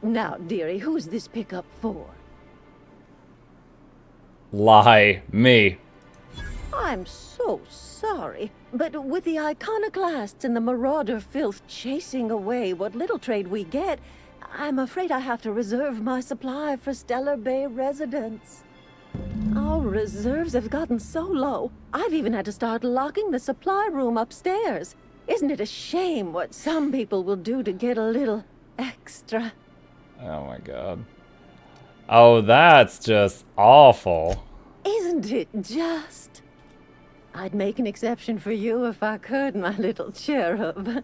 Now, dearie, who's this pickup for? Lie. Me. I'm so sorry, but with the iconoclasts and the marauder filth chasing away what little trade we get, I'm afraid I have to reserve my supply for Stellar Bay residents. Our reserves have gotten so low, I've even had to start locking the supply room upstairs. Isn't it a shame what some people will do to get a little extra? Oh my god. Oh, that's just awful. Isn't it just? I'd make an exception for you if I could, my little cherub.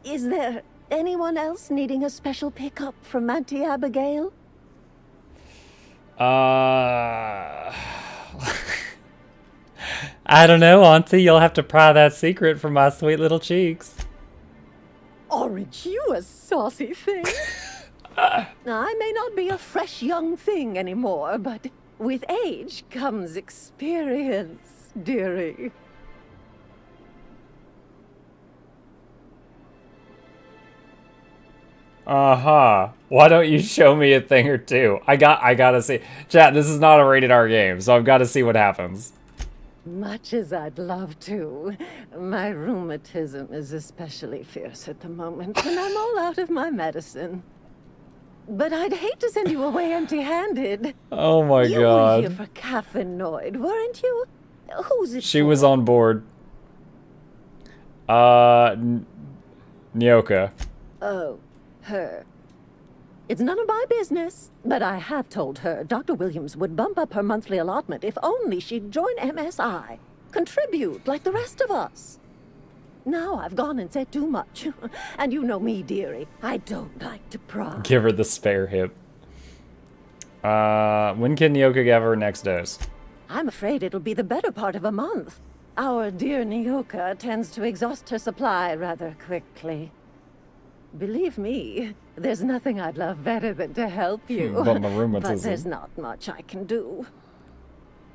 Is there anyone else needing a special pickup from Auntie Abigail? I don't know, Auntie. You'll have to pry that secret from my sweet little cheeks. Aren't you a saucy thing? I may not be a fresh young thing anymore, but with age comes experience, dearie. Uh-huh. Why don't you show me a thing or two? I gotta see. Chat, this is not a rated R game, so I've gotta see what happens. Much as I'd love to, my rheumatism is especially fierce at the moment, and I'm all out of my medicine. But I'd hate to send you away empty-handed. Oh my You god. were here for caffeinoid, weren't you? Who's it She for? was on board. Nyoka. Oh, her. It's none of my business, but I have told her Dr. Williams would bump up her monthly allotment if only she'd join MSI. Contribute like the rest of us. Now I've gone and said too much. And you know me, dearie. I don't like to pry. Give her the spare hip. When can Nyoka give her next dose? I'm afraid it'll be the better part of a month. Our dear Nyoka tends to exhaust her supply rather quickly. Believe me, there's nothing I'd love better than to help you. But my rheumatism. But there's not much I can do.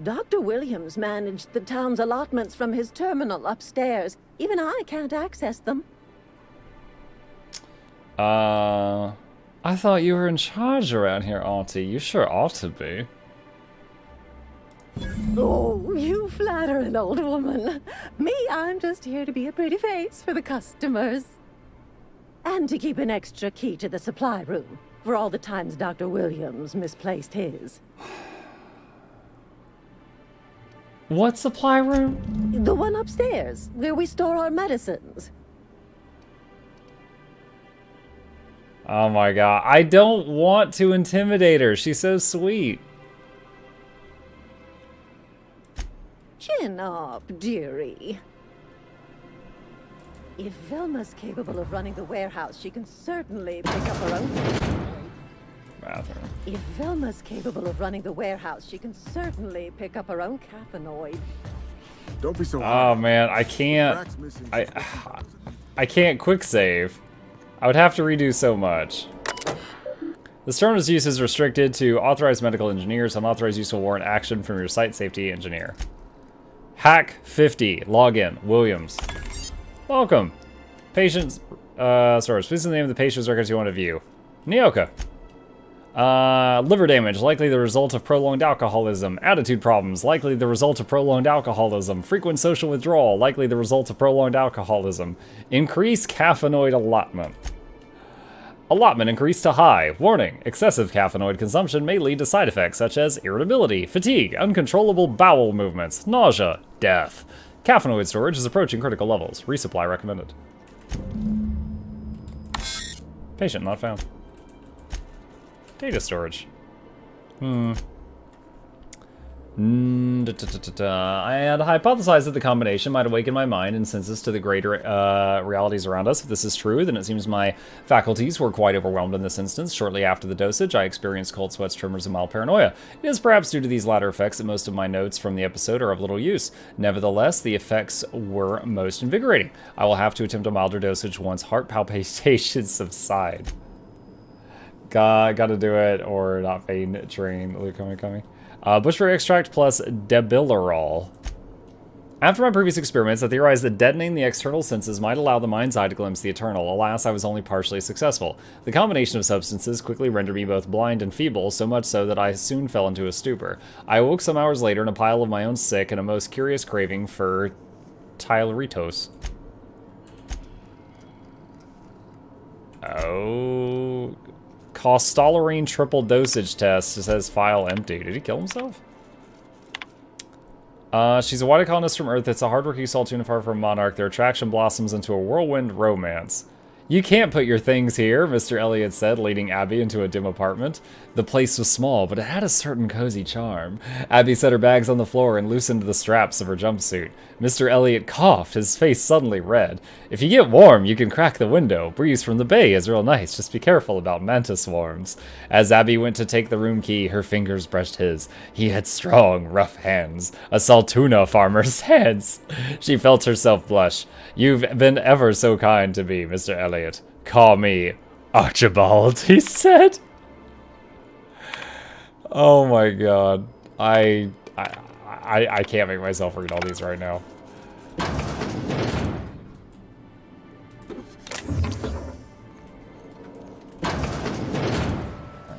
Dr. Williams managed the town's allotments from his terminal upstairs. Even I can't access them. I thought you were in charge around here, Auntie. You sure ought to be. Oh, you flatter an old woman. Me, I'm just here to be a pretty face for the customers. And to keep an extra key to the supply room, for all the times Dr. Williams misplaced his. What supply room? The one upstairs, where we store our medicines. Oh my god. I don't want to intimidate her. She's so sweet. Chin up, dearie. If Velma's capable of running the warehouse, she can certainly pick up her own. Bathroom. If Velma's capable of running the warehouse, she can certainly pick up her own caffeinoid. Don't be so Oh hard. man, I can't. I can't quick save. I would have to redo so much. This terminal's use is restricted to authorized medical engineers. Unauthorized use will warrant action from your site safety engineer. Hack 50. Login. Williams. Welcome. Patient's source. Please the name of the patient's records you want to view. Nyoka. Liver damage, likely the result of prolonged alcoholism. Attitude problems, likely the result of prolonged alcoholism. Frequent social withdrawal, likely the result of prolonged alcoholism. Increased caffeinoid allotment. Allotment increased to high. Warning, excessive caffeinoid consumption may lead to side effects such as irritability, fatigue, uncontrollable bowel movements, nausea, death. Caffeinoid storage is approaching critical levels. Resupply recommended. Patient not found. Data storage. I had hypothesized that the combination might awaken my mind and senses to the greater realities around us. If this is true, then it seems my faculties were quite overwhelmed in this instance. Shortly after the dosage, I experienced cold sweats, tremors, and mild paranoia. It is perhaps due to these latter effects that most of my notes from the episode are of little use. Nevertheless, the effects were most invigorating. I will have to attempt a milder dosage once heart palpitations subside. Gotta do it, or not faint train. Coming. Bushberry extract plus debilirol. After my previous experiments, I theorized that deadening the external senses might allow the mind's eye to glimpse the eternal. Alas, I was only partially successful. The combination of substances quickly rendered me both blind and feeble, so much so that I soon fell into a stupor. I awoke some hours later in a pile of my own sick and a most curious craving for Tyleritos. Oh... Costolarine triple dosage test. It says file empty. Did he kill himself? She's a white colonist from Earth. It's a hardworking Saltuna far from Monarch. Their attraction blossoms into a whirlwind romance. You can't put your things here, Mr. Elliot said, leading Abby into a dim apartment. The place was small, but it had a certain cozy charm. Abby set her bags on the floor and loosened the straps of her jumpsuit. Mr. Elliot coughed, his face suddenly red. If you get warm, you can crack the window. Breeze from the bay is real nice. Just be careful about mantis swarms. As Abby went to take the room key, her fingers brushed his. He had strong, rough hands. A Saltuna farmer's hands. She felt herself blush. You've been ever so kind to me, Mr. Elliot. Call me Archibald, he said. Oh my god. I can't make myself read all these right now.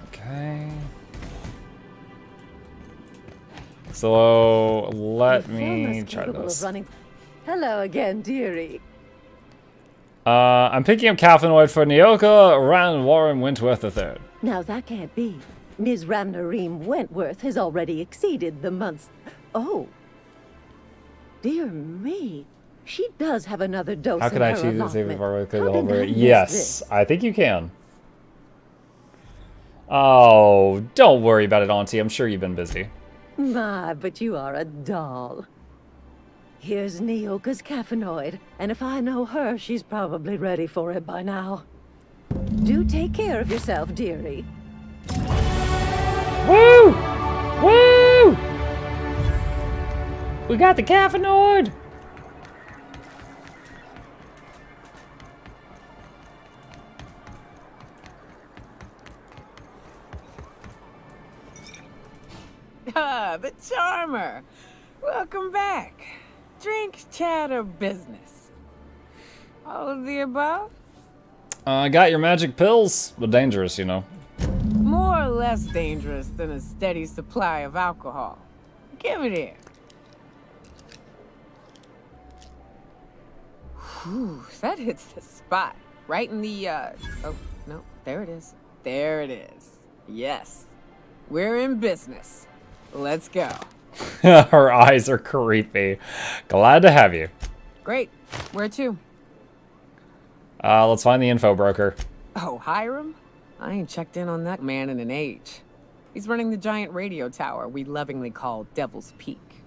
Okay. So let me try this. Hello again, dearie. I'm picking up caffeinoid for Nyoka Rand Warren Wentworth III. Now that can't be. Ms. Ramnareem Wentworth has already exceeded the month's... Oh. Dear me. She does have another dose How in can her I achieve this even allotment. if I How did I miss Yes, this? I think you can. Oh, don't worry about it, Auntie. I'm sure you've been busy. My, but you are a doll. Here's Nyoka's caffeinoid, and if I know her, she's probably ready for it by now. Do take care of yourself, dearie. Woo! Woo! We got the caffeinoid! Ah, the charmer. Welcome back. Drink, chat, or business? All of the above? I got your magic pills, but dangerous, you know. More or less dangerous than a steady supply of alcohol. Give it here. Whew, that hits the spot. Right in the, oh, no, there it is. There it is. Yes. We're in business. Let's go. Her eyes are creepy. Glad to have you. Great. Where to? Let's find the info broker. Oh, Hiram? I ain't checked in on that man in an age. He's running the giant radio tower we lovingly call Devil's Peak.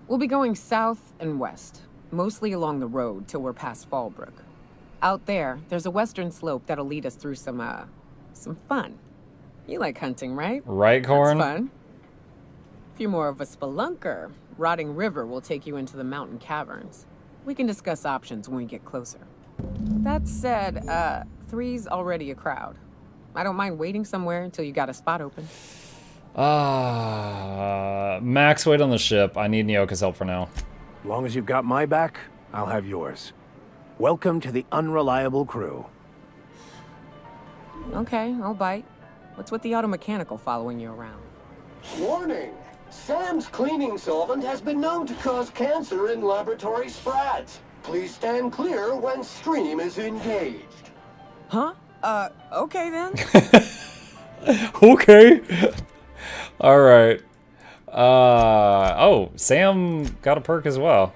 We'll be going south and west, mostly along the road till we're past Fallbrook. Out there, there's a western slope that'll lead us through some fun. You like hunting, right? Right, Corn? That's fun. If you're more of a spelunker, Rotting River will take you into the mountain caverns. We can discuss options when we get closer. That said, 3's already a crowd. I don't mind waiting somewhere until you got a spot open. Max, wait on the ship. I need Nyoka's help for now. As long as you've got my back, I'll have yours. Welcome to the unreliable crew. Okay, I'll bite. What's with the automechanical following you around? Warning! Sam's cleaning solvent has been known to cause cancer in laboratory sprats. Please stand clear when stream is engaged. Huh? Okay then. Okay. Alright. Oh, Sam got a perk as well.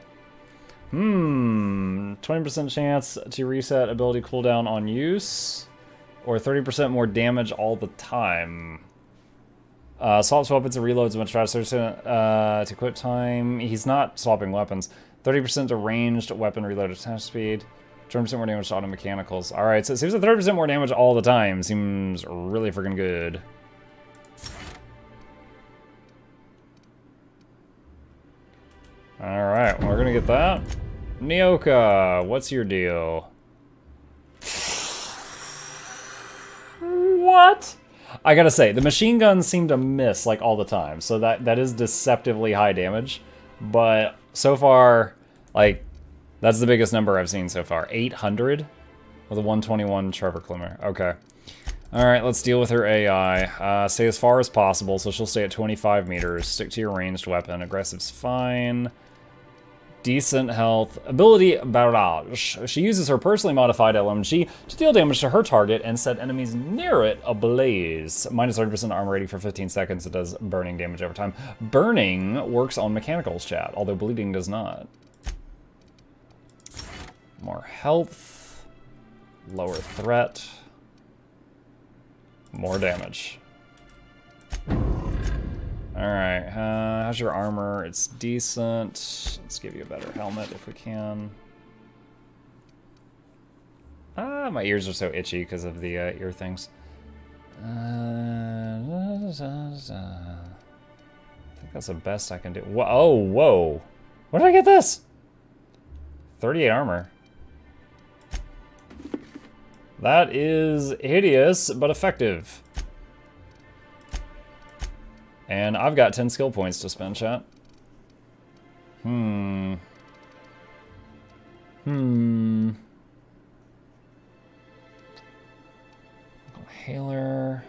20% chance to reset ability cooldown on use, or 30% more damage all the time. Swaps weapons and reloads much faster to quit time. He's not swapping weapons. 30% to ranged weapon reload attach speed. 20% more damage to auto mechanicals. Alright, so it seems like 30% more damage all the time. Seems really freaking good. Alright, well, we're gonna get that. Nyoka, what's your deal? What? I gotta say, the machine guns seem to miss like all the time, so that is deceptively high damage. But So far, like, that's the biggest number I've seen so far. 800 with a 121 Trevor Climber. Okay. Alright, let's deal with her AI. Stay as far as possible, so she'll stay at 25 meters. Stick to your ranged weapon. Aggressive's fine. Decent health. Ability Barrage. She uses her personally modified LMG to deal damage to her target and set enemies near it ablaze. Minus 30% armor rating for 15 seconds. It does burning damage over time. Burning works on mechanicals, chat, although bleeding does not. More health. Lower threat. More damage. Alright, how's your armor? It's decent. Let's give you a better helmet if we can. My ears are so itchy because of the ear things. I think that's the best I can do. Whoa, oh, whoa. Where did I get this? 38 armor. That is hideous, but effective. And I've got 10 skill points to spend, chat. Hailer.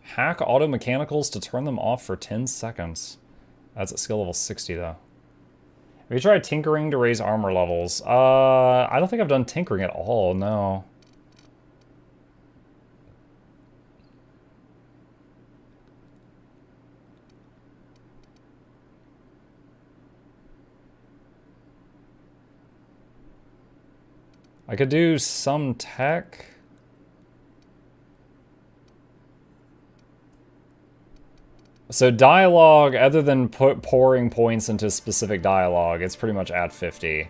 Hack auto mechanicals to turn them off for 10 seconds. That's at skill level 60, though. Have you tried tinkering to raise armor levels? I don't think I've done tinkering at all, no. I could do some tech. So dialogue, other than pouring points into specific dialogue, it's pretty much at 50.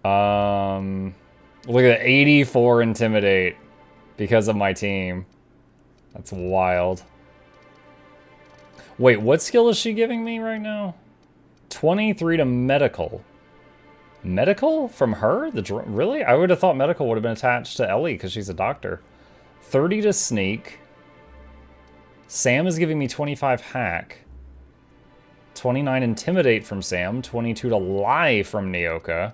Look at 84 intimidate because of my team. That's wild. Wait, what skill is she giving me right now? 23 to medical. Medical from her? Really? I would have thought medical would have been attached to Ellie because she's a doctor. 30 to sneak. Sam is giving me 25 hack. 29 intimidate from Sam. 22 to lie from Nyoka.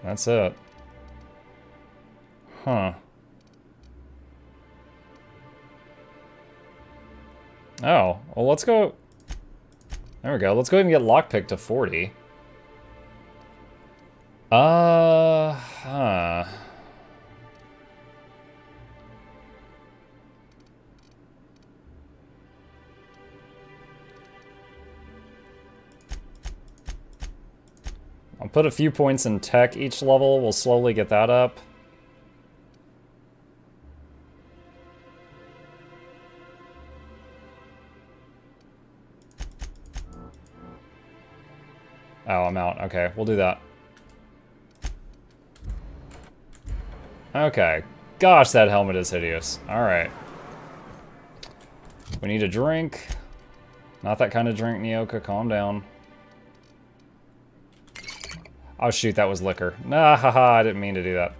That's it. Huh. Oh, well, let's go. There we go. Let's go ahead and get lockpick to 40. Huh. I'll put a few points in tech each level. We'll slowly get that up. Oh, I'm out. Okay, we'll do that. Okay. Gosh, that helmet is hideous. Alright. We need a drink. Not that kind of drink, Nyoka. Calm down. Oh shoot, that was liquor. Nah, haha, I didn't mean to do that.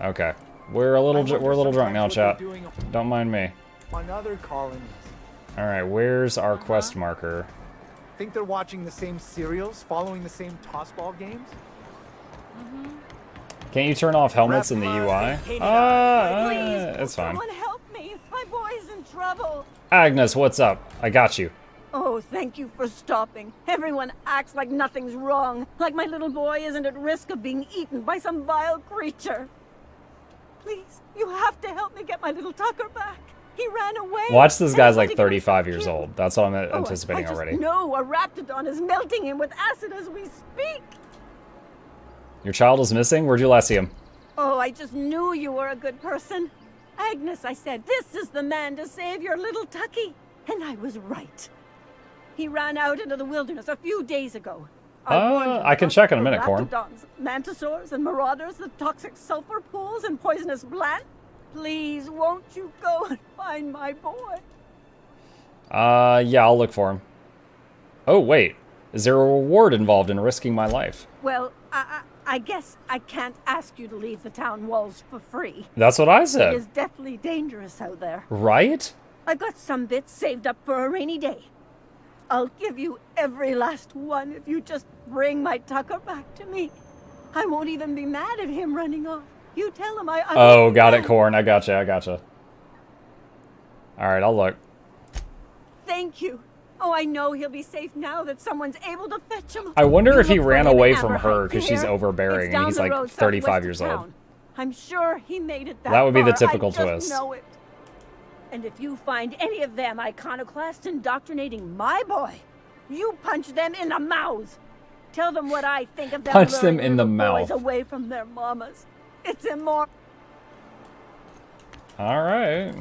Okay. We're a little drunk now, chat. Don't mind me. On other colonies. Alright, where's our quest marker? Think they're watching the same serials, following the same tossball games? Can't you turn off helmets in the UI? It's fine. Someone help me! My boy's in trouble! Agnes, what's up? I got you. Oh, thank you for stopping. Everyone acts like nothing's wrong, like my little boy isn't at risk of being eaten by some vile creature. Please, you have to help me get my little Tucker back. He ran away. Watch this guy's like Everybody 35 years old. That's what I'm anticipating already. No, a raptidon is melting him with acid as we speak. Your child is missing? Where'd you last see him? Oh, I just knew you were a good person. Agnes, I said, this is the man to save your little Tucky. And I was right. He ran out into the wilderness a few days ago. I can check in a minute, Corn. Raptidons, mantisaurs, and marauders, the toxic sulfur pools, and poisonous blant. Please, won't you go and find my boy? Yeah, I'll look for him. Oh, wait. Is there a reward involved in risking my life? Well, I guess I can't ask you to leave the town walls for free. That's what I It said. is deathly dangerous out there. Right? I've got some bits saved up for a rainy day. I'll give you every last one if you just bring my Tucker back to me. I won't even be mad at him running off. You tell him I Oh, got it, Corn. I gotcha, I gotcha. Alright, I'll look. Thank you. Oh, I know he'll be safe now that someone's able to fetch him. I wonder You if he look for ran him away in from Amber her Heights because she's here. overbearing It's and down he's the like road 35 southwest years of old. town. I'm sure he made it That would be the far. typical I just twist. know it. And if you find any of them iconoclasts indoctrinating my boy, you punch them in the mouth. Tell them what I think of them. Punch them luring in the little boys mouth. away from their mamas. It's immoral. Alright.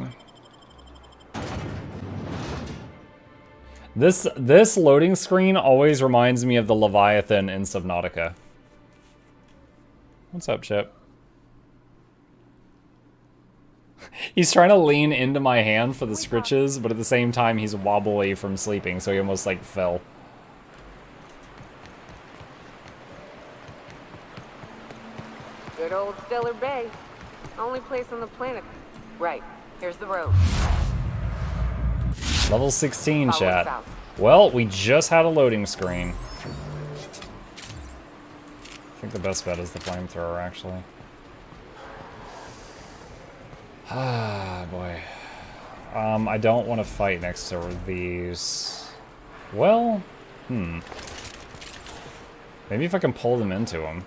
This loading screen always reminds me of the Leviathan in Subnautica. What's up, Chip? He's trying to lean into my hand for the scritches, but at the same time he's wobbly from sleeping, so he almost like fell. Good old Stellar Bay. Only place on the planet. Right. Here's the road. Level 16, Follow chat. south. Well, we just had a loading screen. I think the best bet is the flamethrower, actually. Ah, boy. I don't want to fight next to these. Well, maybe if I can pull them into them.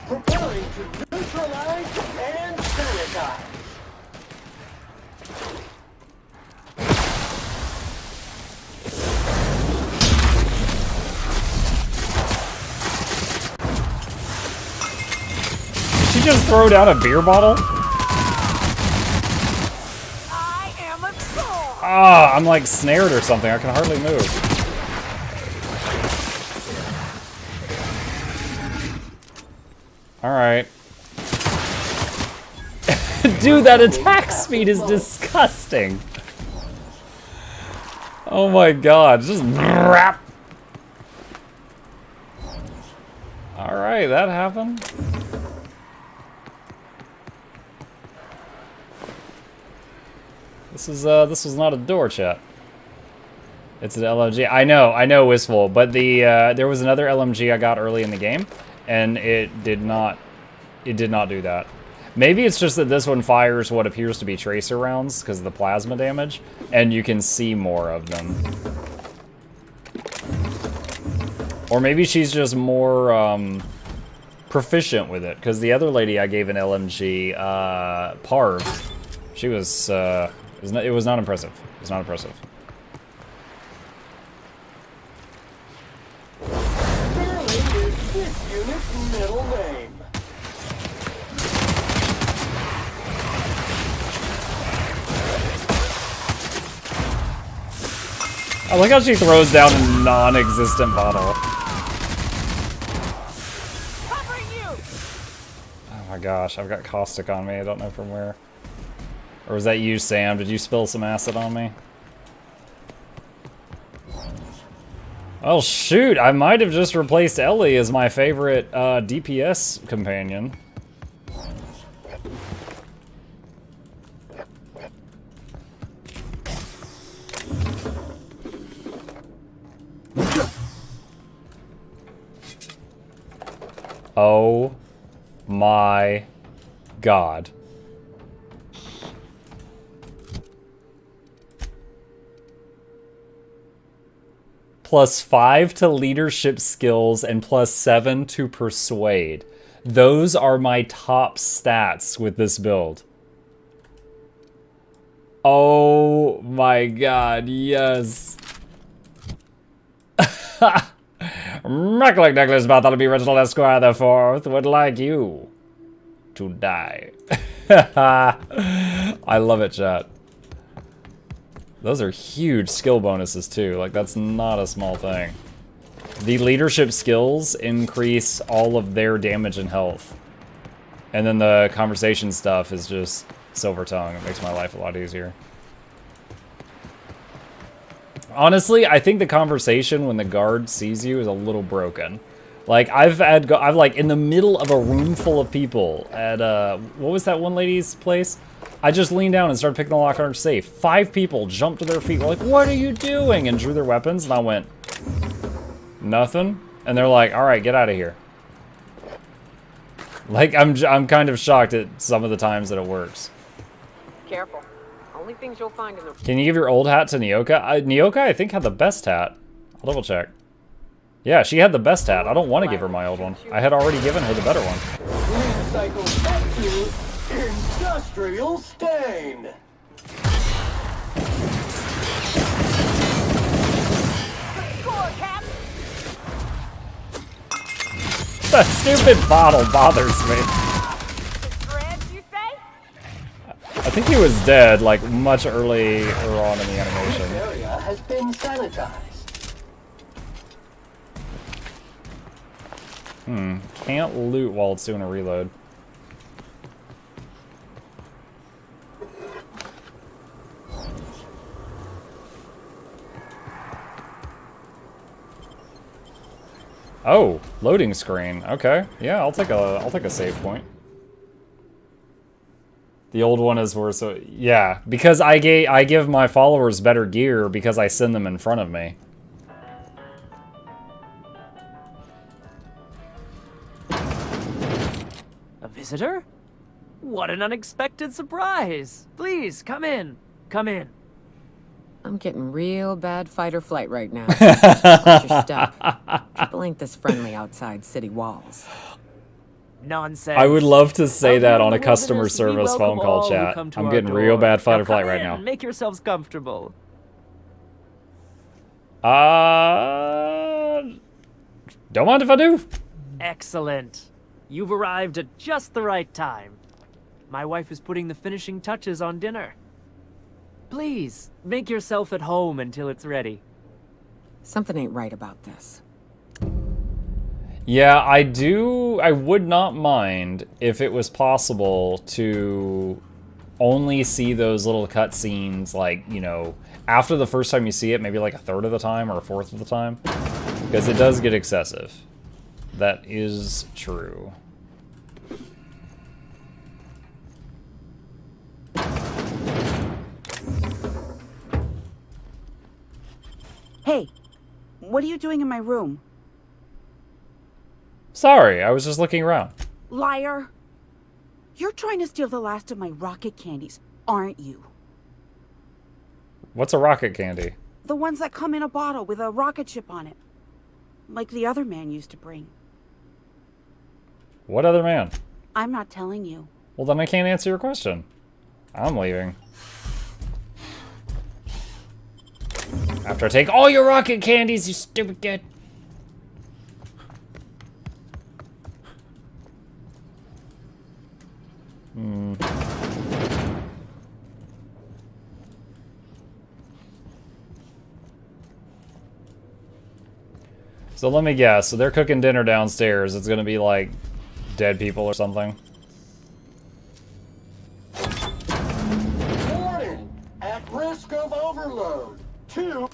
Preparing to neutralize and sanitize. Did she just throw down a beer bottle? I am a troll. Ah, I'm like snared or something. I can hardly move. Alright. Dude, that attack speed is disgusting. Oh my god, just wrap. Alright, that happened. This was not a door, chat. It's an LMG. I know, Wistful, but there was another LMG I got early in the game, and it did not do that. Maybe it's just that this one fires what appears to be tracer rounds because of the plasma damage, and you can see more of them. Or maybe she's just more proficient with it, because the other lady I gave an LMG, Parv, she was, it was not impressive. It was not impressive. Fairley is this unit's middle name. I like how she throws down a non-existent bottle. Covering you. Oh my gosh, I've got caustic on me. I don't know from where. Or was that you, Sam? Did you spill some acid on me? Oh shoot, I might have just replaced Ellie as my favorite DPS companion. Oh my god. +5 to leadership skills and +7 to persuade. Those are my top stats with this build. Oh my god, yes. Mukluk Douglas Bartholomew Reginald Esquire the Fourth would like you to die. I love it, chat. Those are huge skill bonuses too, like that's not a small thing. The leadership skills increase all of their damage and health. And then the conversation stuff is just silver tongue. It makes my life a lot easier. Honestly, I think the conversation when the guard sees you is a little broken. Like, I've like, in the middle of a room full of people at, what was that one lady's place? I just leaned down and started picking the lock on her safe. 5 people jumped to their feet, were like, what are you doing? And drew their weapons, and I went, nothing? And they're like, all right, get out of here. Like, I'm kind of shocked at some of the times that it works. Careful. Only things you'll find in the... Can you give your old hat to Nyoka? Nyoka, I think, had the best hat. I'll double check. Yeah, she had the best hat. I don't want to give her my old one. I had already given her the better one. Recycle F2 Industrial Stain. Score, Cap! That stupid bottle bothers me. Dread, you say? I think he was dead, like, much earlier on in the animation. This area has been sanitized. Can't loot while it's doing a reload. Oh, loading screen. Okay, yeah, I'll take a save point. The old one is worse. So yeah, because I give my followers better gear because I send them in front of me. A visitor? What an unexpected surprise! Please, come in. Come in. I'm getting real bad fight or flight right now. Watch your step. People ain't this friendly outside city walls. Nonsense. I would love to say Out that here on in a the customer wilderness, we service phone welcome call all who chat. come to I'm our getting real door. bad fight Now or flight come right in, now. Make yourselves comfortable. Don't mind if I do. Excellent. You've arrived at just the right time. My wife is putting the finishing touches on dinner. Please, make yourself at home until it's ready. Something ain't right about this. Yeah, I would not mind if it was possible to only see those little cutscenes, like, you know, after the first time you see it, maybe like a third of the time or a fourth of the time. Because it does get excessive. That is true. Hey, what are you doing in my room? Sorry, I was just looking around. Liar! You're trying to steal the last of my rocket candies, aren't you? What's a rocket candy? The ones that come in a bottle with a rocket ship on it. Like the other man used to bring. What other man? I'm not telling you. Well, then I can't answer your question. I'm leaving. After I take all your rocket candies, you stupid kid. So let me guess. So they're cooking dinner downstairs. It's gonna be like dead people or something. Warning! At risk of overload. 2.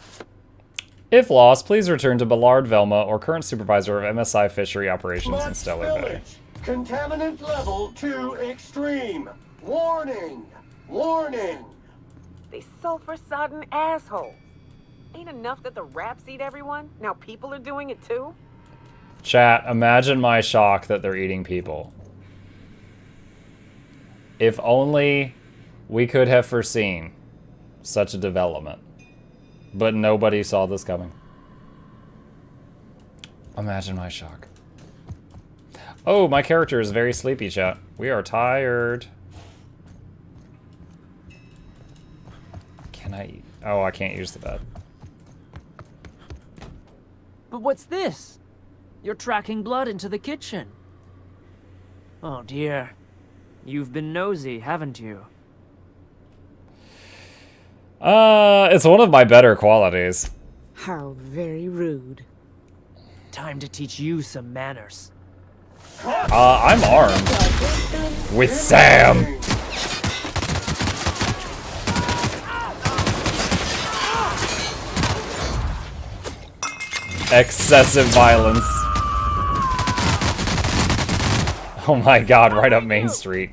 If lost, please return to Ballard Velma or current supervisor of MSI Fishery Operations in Mud Stellar Bay. spillage. Contaminant level 2 extreme. Warning! Warning! They sulfur-sodden assholes. Ain't enough that the rats eat everyone? Now people are doing it too? Chat, imagine my shock that they're eating people. If only we could have foreseen such a development. But nobody saw this coming. Imagine my shock. Oh, my character is very sleepy, chat. We are tired. Can I eat? Oh, I can't use the bed. But what's this? You're tracking blood into the kitchen. Oh dear. You've been nosy, haven't you? It's one of my better qualities. How very rude. Time to teach you some manners. I'm armed. With Sam! Excessive violence. Oh my god, right up Main Street.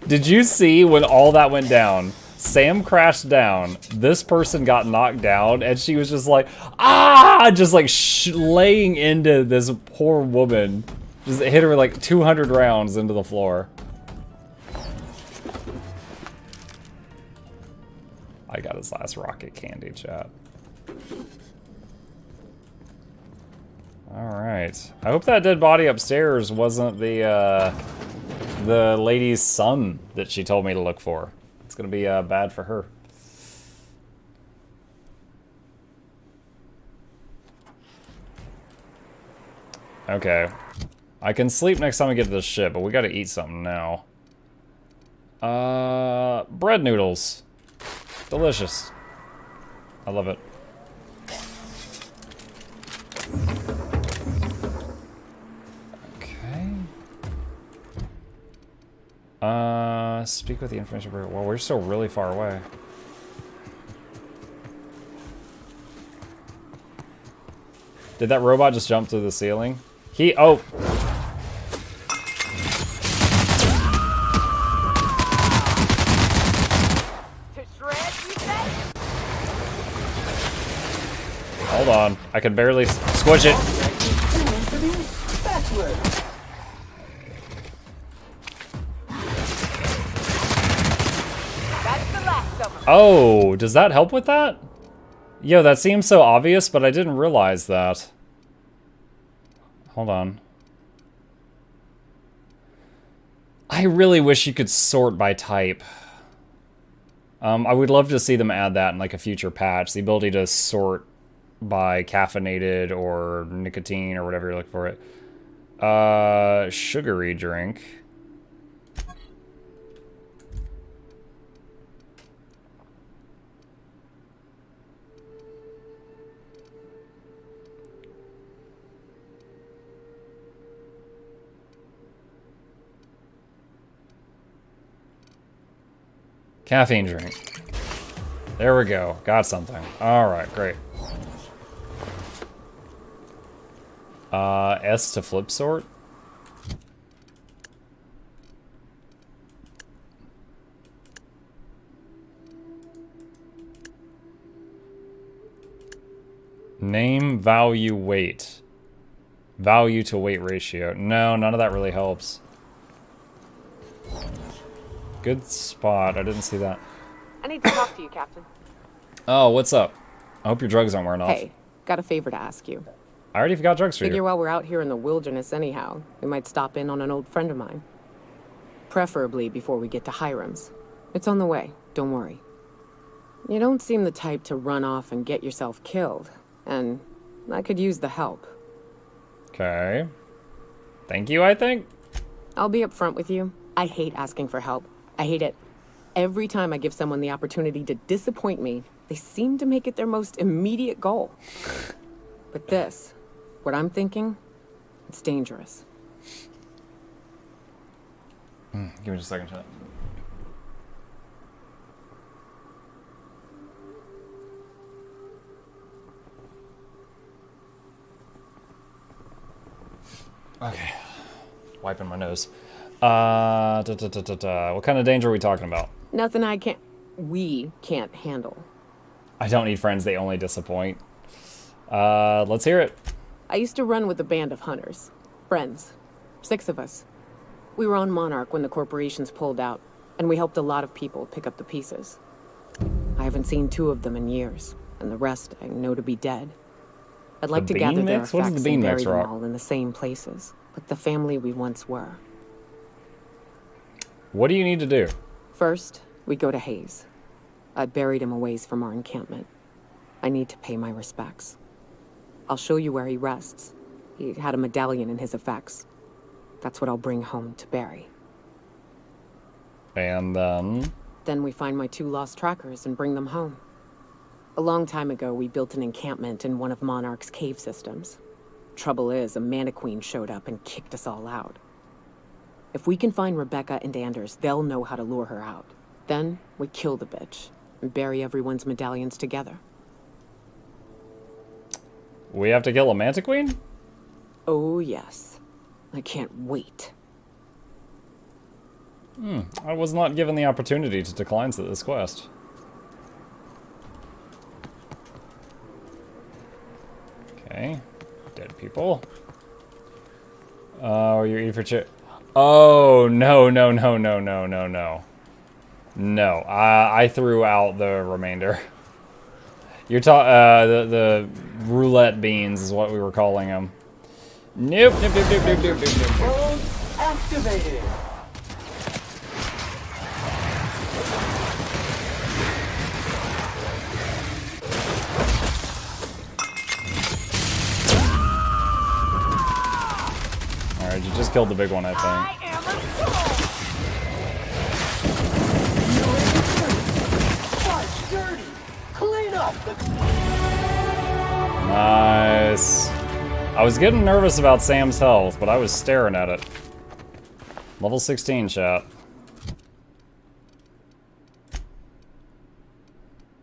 Did you see when all that went down? Sam crashed down, this person got knocked down, and she was just like, ah! Just like laying into this poor woman. Just hit her like 200 rounds into the floor. I got his last rocket candy, chat. Alright. I hope that dead body upstairs wasn't the lady's son that she told me to look for. It's gonna be bad for her. Okay. I can sleep next time I get to this ship, but we gotta eat something now. Bread noodles. Delicious. I love it. Speak with the information bureau. Well, we're still really far away. Did that robot just jump through the ceiling? Oh! Hold on. I can barely squish it. Oh, does that help with that? Yo, that seems so obvious, but I didn't realize that. Hold on. I really wish you could sort by type. I would love to see them add that in like a future patch. The ability to sort by caffeinated or nicotine or whatever you're looking for it. Sugary drink. Caffeine drink. There we go. Got something. Alright, great. S to flip sort? Name, value, weight. Value to weight ratio. No, none of that really helps. Good spot. I didn't see that. I need to talk to you, Captain. Oh, what's up? I hope your drugs aren't wearing off. Hey, got a favor to ask you. I already got drugs for Figure you. while we're out here in the wilderness anyhow, we might stop in on an old friend of mine. Preferably before we get to Hiram's. It's on the way, don't worry. You don't seem the type to run off and get yourself killed, and I could use the help. Okay. Thank you, I think. I'll be upfront with you. I hate asking for help. I hate it. Every time I give someone the opportunity to disappoint me, they seem to make it their most immediate goal. But this, what I'm thinking, it's dangerous. Give me just a second, chat. Okay. Wiping my nose. What kind of danger are we talking about? Nothing we can't handle. I don't need friends, they only disappoint. Let's hear it. I used to run with a band of hunters. Friends. 6 of us. We were on Monarch when the corporations pulled out, and we helped a lot of people pick up the pieces. I haven't seen 2 of them in years, and the rest I know to be dead. I'd like to gather their effects and bury them all in the same places, like the family we once were. What do you need to do? First, we go to Hayes. I buried him a ways from our encampment. I need to pay my respects. I'll show you where he rests. He had a medallion in his effects. That's what I'll bring home to Barry. And then? Then we find my 2 lost trackers and bring them home. A long time ago, we built an encampment in one of Monarch's cave systems. Trouble is, a Mantiqueen showed up and kicked us all out. If we can find Rebecca and Anders, they'll know how to lure her out. Then, we kill the bitch and bury everyone's medallions together. We have to kill a Mantiqueen? Oh, yes. I can't wait. I was not given the opportunity to decline this quest. Okay. Dead people. Oh, you're eating for chip. Oh, no, no, no, no, no, no, no. No, I threw out the remainder. You're the roulette beans is what we were calling them. Nope, nope, nope, nope, nope, nope, nope, nope. Drone activated. Alright, you just killed the big one, I think. Clean up the... Nice. I was getting nervous about Sam's health, but I was staring at it. Level 16, chat.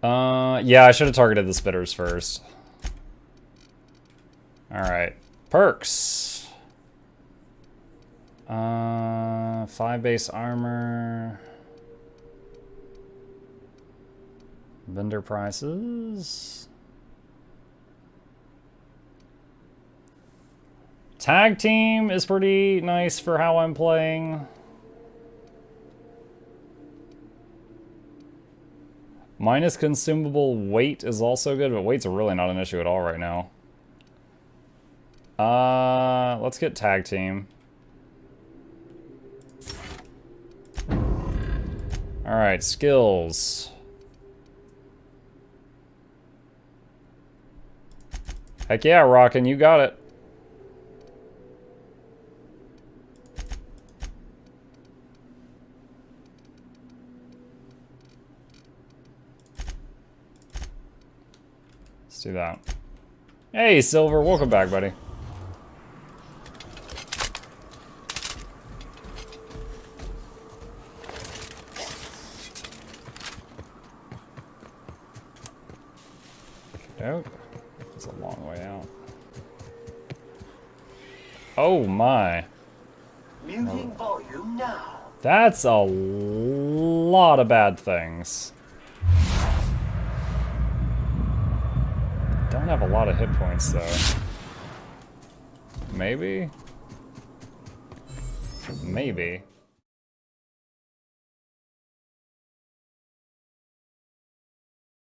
Yeah, I should have targeted the spitters first. Alright. Perks. 5 base armor. Vendor prices. Tag team is pretty nice for how I'm playing. Minus consumable weight is also good, but weight's really not an issue at all right now. Let's get tag team. Alright, skills. Heck yeah, Rockin', you got it. Let's do that. Hey, Silver, welcome back, buddy. Out. It's a long way out. Oh my. Muting volume now. That's a lot of bad things. Don't have a lot of hit points though. Maybe? Maybe.